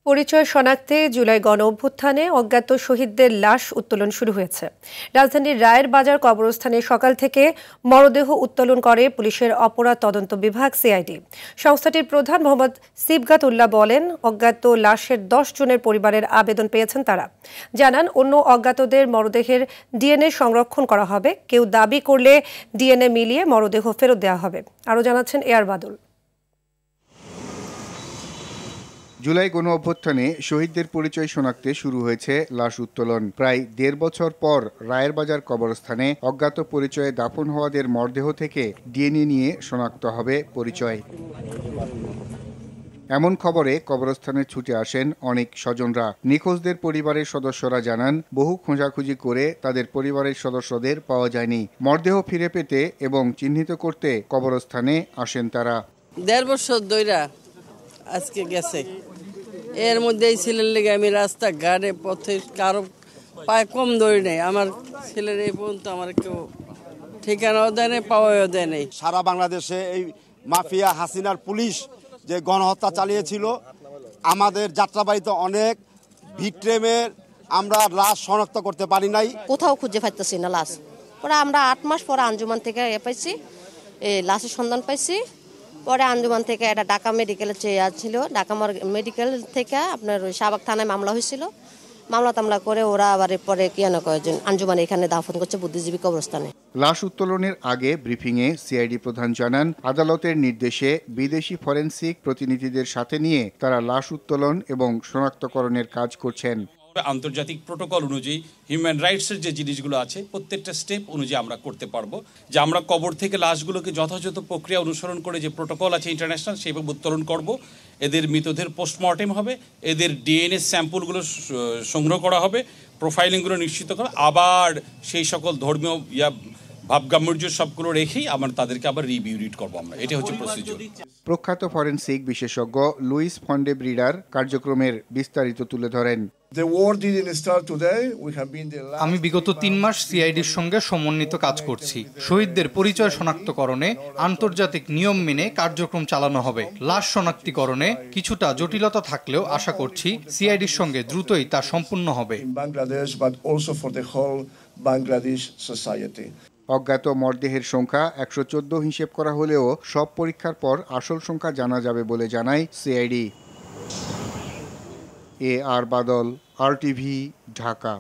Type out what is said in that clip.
পরিচয় শনাক্তে জুলাই গণ অভ্যুত্থানে অজ্ঞাত শহীদদের লাশ উত্তোলন শুরু হয়েছে। রাজধানীর রায়ের বাজার কবরস্থানে সকাল থেকে মরদেহ উত্তোলন করে পুলিশের অপরাধ তদন্ত বিভাগ সিআইডি। সংস্থাটির প্রধান মোহাম্মদ সিবগাত উল্লাহ বলেন, অজ্ঞাত লাশের 10 জনের পরিবারের আবেদন পেয়েছেন তারা। জানান, অন্য অজ্ঞাতদের মরদেহের ডিএনএ সংরক্ষণ করা হবে, কেউ দাবি করলে ডিএনএ মিলিয়ে মরদেহ ফেরত দেওয়া হবে। আরও জানাচ্ছেন এয়ার বাদল। জুলাই গণ অভ্যুত্থানে শহীদদের পরিচয় শনাক্তে শুরু হয়েছে লাশ উত্তোলন। প্রায় 1.5 বছর পর রায়ের বাজার কবরস্থানে অজ্ঞাত পরিচয়ে দাফন হওয়াদের মরদেহ থেকে ডিএনএ নিয়ে শনাক্ত হবে পরিচয়। এমন খবরে কবরস্থানে ছুটে আসেন অনেক স্বজনরা। নিখোঁজদের পরিবারের সদস্যরা জানান, বহু খোঁজাখুঁজি করে তাদের পরিবারের সদস্যদের পাওয়া যায়নি। মরদেহ ফিরে পেতে এবং চিহ্নিত করতে কবরস্থানে আসেন তারা। 1.5 বছর ধরে আজকে গেছে। এর মধ্যেই ছেলের লেগে আমি রাস্তাঘাটে পথে কারো পায়ে কম দৌড়ি নেই। আমার ছেলের এই পর্যন্ত আমার কেউ ঠিকানাও দেয় নেই, পাওয়াও দেয় নেই। সারা বাংলাদেশে এই মাফিয়া হাসিনার পুলিশ যে গণহত্যা চালিয়েছিল, আমাদের যাত্রাবাড়িতে অনেক ভিকটিমের আমরা লাশ শনাক্ত করতে পারি নাই। কোথাও খুঁজে পাইতেছি না লাশ। পরে আমরা 8 মাস পরে আঞ্জুমান থেকে পাইছি, এই লাশের সন্ধান পাইছি। পরে আঞ্জুমান থেকে একটা ঢাকা মেডিকেলে চেয়ে ছিল, ঢাকা মেডিকেল থেকে আপনার ওই শাহবাগ থানায় মামলা হয়েছিল। মামলা করে ওরা আবার পরে কিয়ানো কয়েকজন আঞ্জুমান এখানে দাফন করছে বুদ্ধিজীবী কবরস্থানে। লাশ উত্তোলনের আগে ব্রিফিংয়ে সিআইডি প্রধান জানান, আদালতের নির্দেশে বিদেশি ফরেনসিক প্রতিনিধিদের সাথে নিয়ে তারা লাশ উত্তোলন এবং শনাক্তকরণের কাজ করছেন। আন্তর্জাতিক প্রোটোকল অনুযায়ী হিউম্যান রাইটসের যে জিনিসগুলো আছে প্রত্যেকটা স্টেপ অনুযায়ী আমরা করতে পারবো, যে আমরা কবর থেকে লাশগুলোকে যথাযথ প্রক্রিয়া অনুসরণ করে যে প্রোটোকল আছে ইন্টারন্যাশনাল সেইভাবে উত্তোলন করব। এদের মৃতদের পোস্টমর্টেম হবে, এদের ডিএনএ স্যাম্পলগুলো সংগ্রহ করা হবে, প্রোফাইলিংগুলো নিশ্চিত করা, আবার সেই সকল ধর্মীয় ভাবগাম্ভীর্য সবগুলো রেখেই আমরা তাদেরকে আবার রিভিউরিট করবো আমরা। এটা হচ্ছে প্রসিডিউর। প্রখ্যাত ফরেনসিক বিশেষজ্ঞ লুইস ফন্ডে ব্রিডার কার্যক্রমের বিস্তারিত তুলে ধরেন। আমি বিগত 3 মাস সিআইডির সঙ্গে সমন্বিত কাজ করছি। শহীদদের পরিচয় শনাক্তকরণে আন্তর্জাতিক নিয়ম মেনে কার্যক্রম চালানো হবে। লাশ শনাক্তিকরণে কিছুটা জটিলতা থাকলেও আশা করছি সিআইডির সঙ্গে দ্রুতই তা সম্পূর্ণ হবে। অজ্ঞাত মরদেহের সংখ্যা 114 হিসেব করা হলেও সব পরীক্ষার পর আসল সংখ্যা জানা যাবে বলে জানায় সিআইডি। এআর বাদল, RTV, ঢাকা।